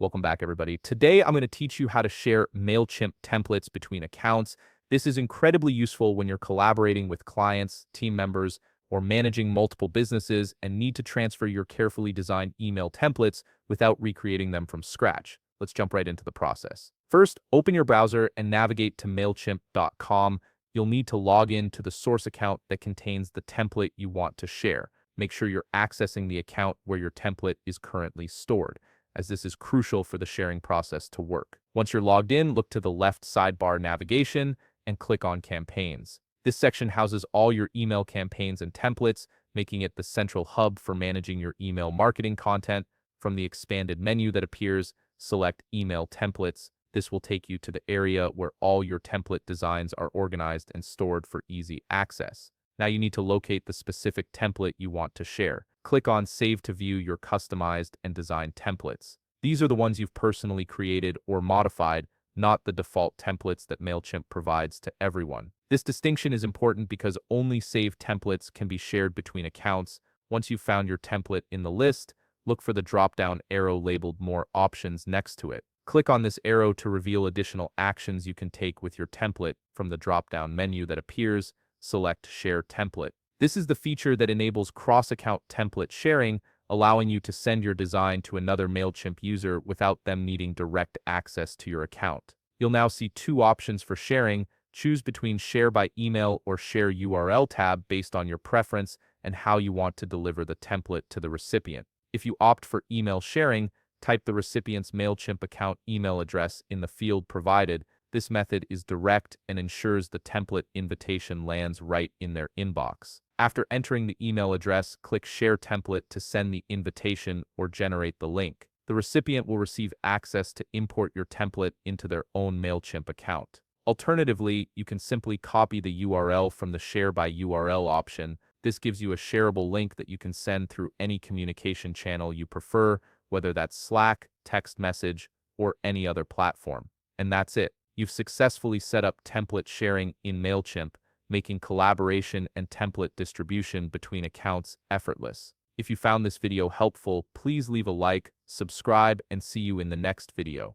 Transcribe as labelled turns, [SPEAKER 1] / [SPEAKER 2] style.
[SPEAKER 1] Welcome back, everybody. Today, I'm going to teach you how to share Mailchimp templates between accounts. This is incredibly useful when you're collaborating with clients, team members, or managing multiple businesses and need to transfer your carefully designed email templates without recreating them from scratch. Let's jump right into the process. First, open your browser and navigate to Mailchimp.com. You'll need to log in to the source account that contains the template you want to share. Make sure you're accessing the account where your template is currently stored, as this is crucial for the sharing process to work. Once you're logged in, look to the left sidebar navigation and click on Campaigns. This section houses all your email campaigns and templates, making it the central hub for managing your email marketing content. From the expanded menu that appears, select Email Templates. This will take you to the area where all your template designs are organized and stored for easy access. Now you need to locate the specific template you want to share. Click on Save to view your customized and designed templates. These are the ones you've personally created or modified, not the default templates that Mailchimp provides to everyone. This distinction is important because only saved templates can be shared between accounts. Once you've found your template in the list, look for the drop-down arrow labeled More Options next to it. Click on this arrow to reveal additional actions you can take with your template. From the drop-down menu that appears, select Share Template. This is the feature that enables cross-account template sharing, allowing you to send your design to another Mailchimp user without them needing direct access to your account. You'll now see two options for sharing. Choose between Share by Email or Share URL tab based on your preference and how you want to deliver the template to the recipient. If you opt for email sharing, type the recipient's Mailchimp account email address in the field provided. This method is direct and ensures the template invitation lands right in their inbox. After entering the email address, click Share Template to send the invitation or generate the link. The recipient will receive access to import your template into their own Mailchimp account. Alternatively, you can simply copy the URL from the Share by URL option. This gives you a shareable link that you can send through any communication channel you prefer, whether that's Slack, text message, or any other platform. And that's it. You've successfully set up template sharing in Mailchimp, making collaboration and template distribution between accounts effortless. If you found this video helpful, please leave a like, subscribe, and see you in the next video.